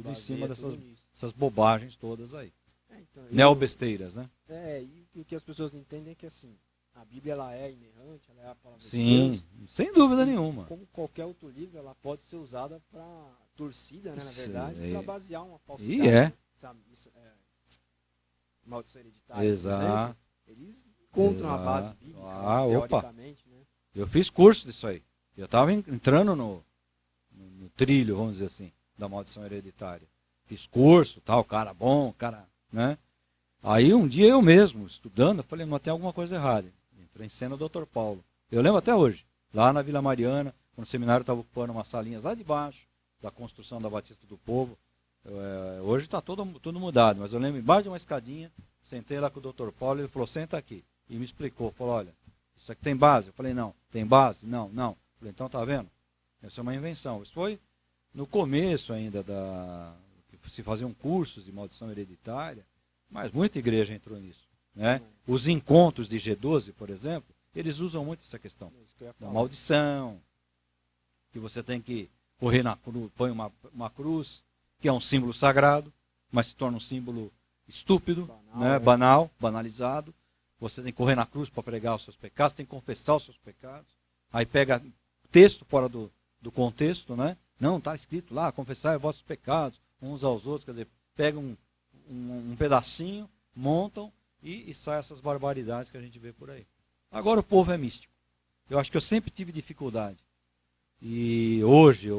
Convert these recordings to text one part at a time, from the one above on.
tudo em cima dessas nisso. bobagens todas aí. Então, Neobesteiras, né? E o que as pessoas não entendem é que assim, a Bíblia ela é inerrante, ela é a palavra de Sim, Deus. sem dúvida nenhuma. Como qualquer outro livro, ela pode ser usada para torcida, né, na verdade, para basear uma falsidade. E é. Sabe, maldição hereditária, Exato. eles encontram a base bíblica, teoricamente, né? Eu fiz curso disso aí. Eu estava entrando no trilho, vamos dizer assim, da maldição hereditária. Fiz curso, tal, cara bom, cara, né? Aí um dia eu mesmo, estudando, eu falei, mas tem alguma coisa errada. Entrei em cena do Dr. Paulo. Eu lembro até hoje, lá na Vila Mariana, quando o seminário estava ocupando umas salinhas lá de baixo, da construção da Batista do Povo. Hoje está tudo mudado, mas eu lembro, embaixo de uma escadinha, sentei lá com o Dr. Paulo, ele falou, senta aqui. E me explicou, falou, olha, isso aqui tem base? Eu falei, não. Tem base? Não. Eu falei, então tá vendo? Isso é uma invenção. Isso foi no começo ainda se faziam cursos de maldição hereditária, mas muita igreja entrou nisso. Né? Os encontros de G12, por exemplo, eles usam muito essa questão da maldição, que você tem que correr na cruz, põe uma cruz, que é um símbolo sagrado, mas se torna um símbolo estúpido, banal, banalizado. Você tem que correr na cruz para pregar os seus pecados, tem que confessar os seus pecados. Aí pega texto fora do contexto, né? Não, está escrito lá, confessar os vossos pecados uns aos outros, quer dizer, pegam um pedacinho, montam e saem essas barbaridades que a gente vê por aí. Agora o povo é místico. Eu acho que eu sempre tive dificuldade. E hoje,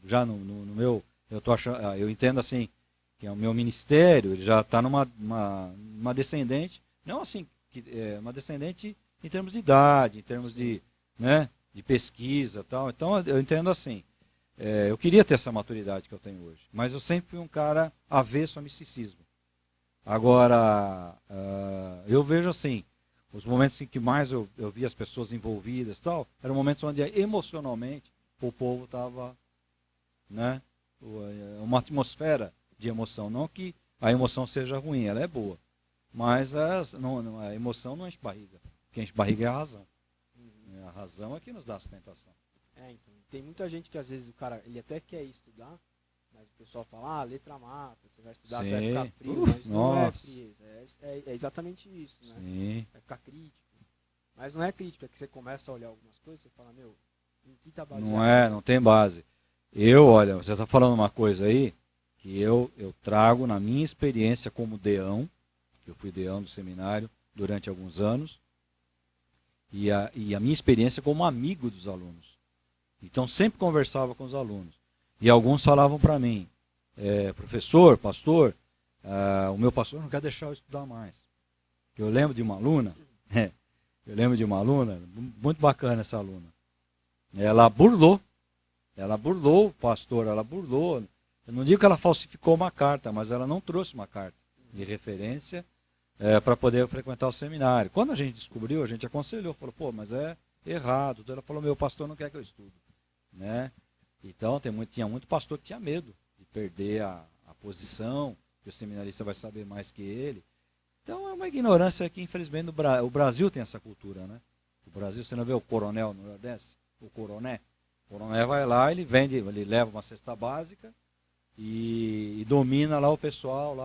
já no meu, eu entendo assim, que é o meu ministério, ele já está numa descendente, não assim, uma descendente em termos de idade, em termos de pesquisa e tal. Então eu entendo assim, eu queria ter essa maturidade que eu tenho hoje, mas eu sempre fui um cara avesso ao misticismo. Agora, eu vejo assim, os momentos em que mais eu vi as pessoas envolvidas e tal, eram momentos onde emocionalmente o povo estava, né, uma atmosfera de emoção. Não que a emoção seja ruim, ela é boa, mas a emoção não enche barriga. O que enche barriga é a razão. A razão é que nos dá sustentação. Então, tem muita gente que às vezes o cara ele até quer estudar, mas o pessoal fala, letra mata, você vai estudar, você vai ficar frio, mas não é frieza, é exatamente isso, né? Sim. Vai ficar crítico. Mas não é crítica, é que você começa a olhar algumas coisas e fala, em que está baseado? Não tem base. Olha, você está falando uma coisa aí que eu trago na minha experiência como deão, eu fui deão do seminário durante alguns anos, e a minha experiência como amigo dos alunos. Então sempre conversava com os alunos. E alguns falavam para mim, professor, pastor, o meu pastor não quer deixar eu estudar mais. Eu lembro de uma aluna, muito bacana essa aluna. Ela burlou o pastor, Eu não digo que ela falsificou uma carta, mas ela não trouxe uma carta de referência para poder frequentar o seminário. Quando a gente descobriu, a gente aconselhou, falou, mas é errado. Então ela falou, meu pastor não quer que eu estude. Né? Então tinha muito pastor que tinha medo de perder a posição, que o seminarista vai saber mais que ele. Então é uma ignorância que, infelizmente, o Brasil tem essa cultura. Né? O Brasil, você não vê o coronel no Nordeste? O coroné vai lá, ele leva uma cesta básica e domina lá o pessoal.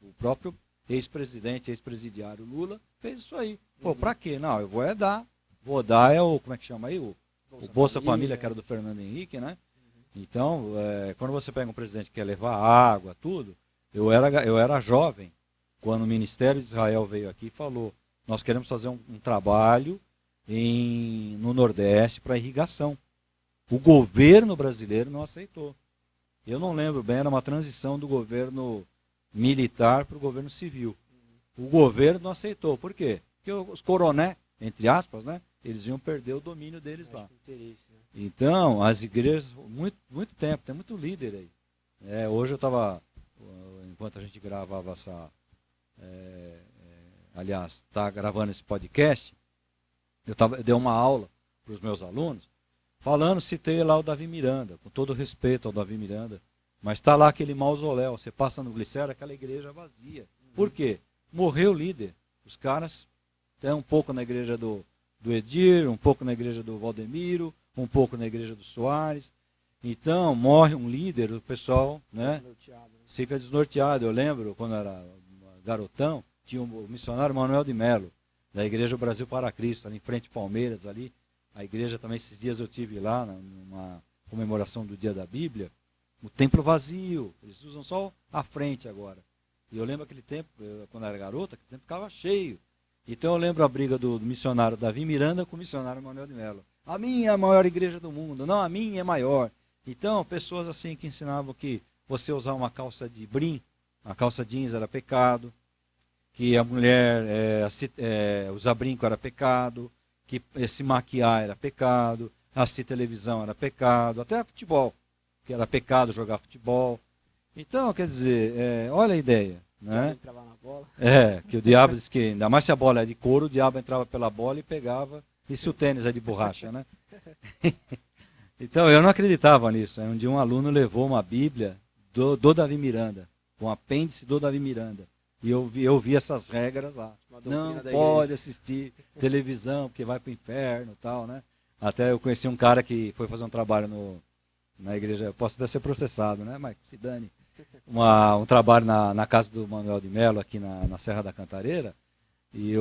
O próprio ex-presidente, ex-presidiário Lula fez isso aí. Pra quê? Não, eu vou dar como é que chama aí? O Bolsa Família, que era do Fernando Henrique, né? Então, quando você pega um presidente que quer levar água, tudo, eu era jovem, quando o Ministério de Israel veio aqui e falou, nós queremos fazer um trabalho no Nordeste para irrigação. O governo brasileiro não aceitou. Eu não lembro bem, era uma transição do governo militar para o governo civil. O governo não aceitou. Por quê? Porque os coroné, entre aspas, né, eles iam perder o domínio deles lá. Então, as igrejas, muito tempo, tem muito líder aí. Hoje eu estava, enquanto a gente gravava aliás, está gravando esse podcast, eu dei uma aula para os meus alunos, citei lá o Davi Miranda, com todo respeito ao Davi Miranda, mas está lá aquele mausoléu, você passa no Glicério, aquela igreja vazia. Por quê? Morreu o líder. Os caras estão um pouco na igreja do Edir, um pouco na igreja do Valdemiro, um pouco na igreja do Soares. Então, morre um líder, o pessoal, né, Desnorteado, né? fica desnorteado. Eu lembro, quando era garotão, tinha o missionário Manuel de Melo, da Igreja Brasil para Cristo, ali em frente a Palmeiras, ali. A igreja também, esses dias eu tive lá, numa comemoração do Dia da Bíblia, o templo vazio, eles usam só a frente agora. E eu lembro aquele tempo, quando eu era garota, aquele tempo ficava cheio. Então eu lembro a briga do missionário Davi Miranda com o missionário Manuel de Melo. A minha é a maior igreja do mundo, não, a minha é maior. Então, pessoas assim que ensinavam que você usar uma calça de brim, a calça jeans era pecado, que a mulher usar brinco era pecado, que se maquiar era pecado, assistir televisão era pecado, até futebol, que era pecado jogar futebol. Então, quer dizer, olha a ideia. Né? Entrava na bola. Que o diabo disse que, ainda mais se a bola é de couro, o diabo entrava pela bola e pegava, e se o tênis é de borracha, né? Então, eu não acreditava nisso. Um dia um aluno levou uma Bíblia do Davi Miranda, com um apêndice do Davi Miranda. E eu vi essas regras lá. Não pode assistir televisão, porque vai para o inferno e tal, né? Até eu conheci um cara que foi fazer um trabalho na igreja, eu posso até ser processado, né? Mas se dane. Um trabalho na casa do Manuel de Melo, aqui na Serra da Cantareira. E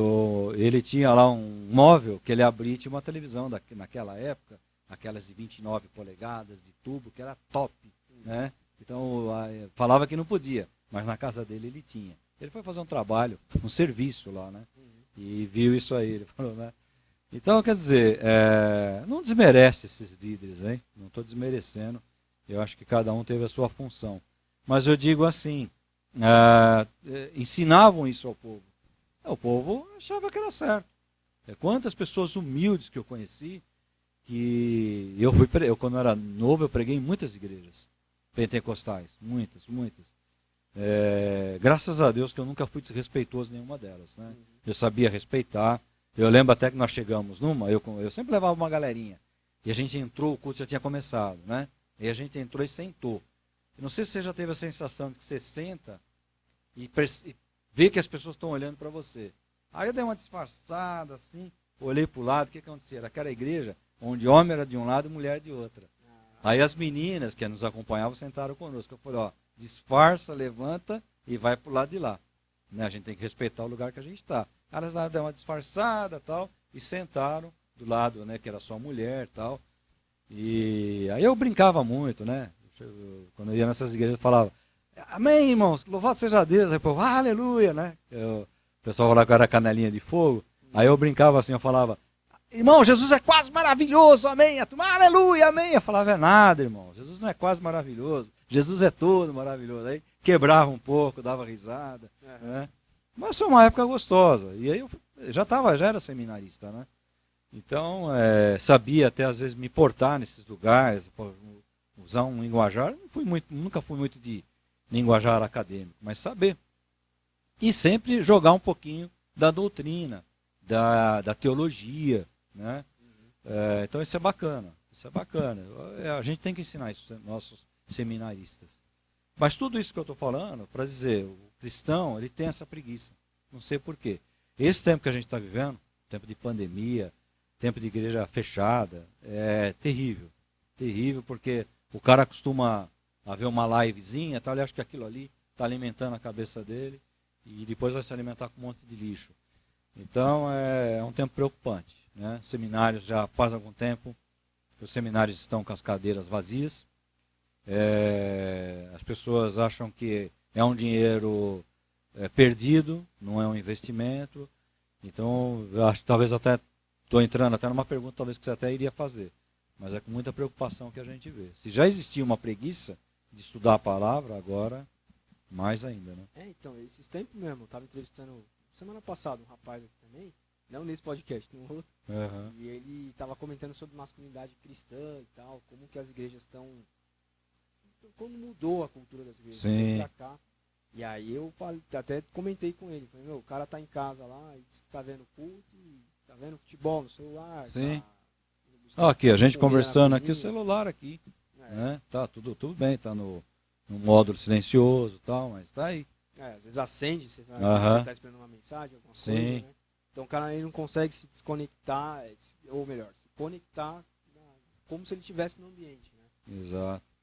ele tinha lá um móvel que ele abria e tinha uma televisão naquela época, aquelas de 29 polegadas, de tubo, que era top, né? Então, falava que não podia, mas na casa dele ele tinha. Ele foi fazer um trabalho, um serviço lá, né? E viu isso aí, ele falou, né? Então, quer dizer, não desmerece esses líderes, hein? Não estou desmerecendo. Eu acho que cada um teve a sua função. Mas eu digo assim, ensinavam isso ao povo. O povo achava que era certo. Quantas pessoas humildes que eu conheci, que quando eu era novo, eu preguei em muitas igrejas pentecostais, muitas. Graças a Deus que eu nunca fui desrespeitoso em nenhuma delas, né? Eu sabia respeitar. Eu lembro até que nós chegamos numa, eu sempre levava uma galerinha, e a gente entrou, o culto já tinha começado, né? E a gente entrou e sentou. Eu não sei se você já teve a sensação de que você senta e vê que as pessoas estão olhando para você. Aí eu dei uma disfarçada assim, olhei para o lado, o que acontecia? Era aquela igreja onde homem era de um lado e mulher de outra. Aí as meninas que nos acompanhavam sentaram conosco. Eu falei, disfarça, levanta e vai para o lado de lá. Né? A gente tem que respeitar o lugar que a gente está. Elas deram uma disfarçada tal, e sentaram do lado, né, que era só mulher tal. E aí eu brincava muito, né? Quando eu ia nessas igrejas eu falava, amém, irmãos, louvado seja Deus. Aí o povo, aleluia, né? O pessoal falava que eu era canelinha de fogo. Aí eu brincava assim, eu falava, irmão, Jesus é quase maravilhoso, amém. Aleluia, amém. Eu falava, é nada, irmão, Jesus não é quase maravilhoso, Jesus é todo maravilhoso. Aí quebrava um pouco, dava risada, né? Mas foi uma época gostosa. E aí eu já era seminarista, né? Então, sabia até às vezes me portar nesses lugares, usar um linguajar. Nunca fui muito de linguajar acadêmico, mas saber. E sempre jogar um pouquinho da doutrina, da teologia, né? Então isso é bacana. A gente tem que ensinar isso aos nossos seminaristas. Mas tudo isso que eu estou falando, para dizer, o cristão, ele tem essa preguiça. Não sei por quê. Esse tempo que a gente está vivendo, tempo de pandemia, tempo de igreja fechada, é terrível. Terrível, porque o cara costuma ver uma livezinha, ele acha que aquilo ali está alimentando a cabeça dele e depois vai se alimentar com um monte de lixo. Então, é um tempo preocupante. Né? Seminários já faz algum tempo, os seminários estão com as cadeiras vazias. As pessoas acham que é um dinheiro perdido, não é um investimento. Então, eu acho que talvez até estou entrando até numa pergunta talvez que você até iria fazer, mas é com muita preocupação que a gente vê. Se já existia uma preguiça de estudar a palavra, agora mais ainda, né? Então, esses tempos mesmo, eu estava entrevistando semana passada um rapaz aqui também, não nesse podcast, no outro, e ele estava comentando sobre masculinidade cristã e tal, como que as igrejas estão, como mudou a cultura das igrejas pra cá. E aí eu até comentei com ele, falei, o cara tá em casa lá, e diz que tá vendo culto, e tá vendo futebol no celular. Sim. Aqui, a gente conversando aqui, o celular aqui, né? Tá tudo bem, tá no módulo silencioso e tal, mas tá aí. Às vezes acende, você tá esperando uma mensagem, alguma coisa, né? Então o cara ele não consegue se desconectar, ou melhor, se conectar como se ele estivesse no ambiente, Exato.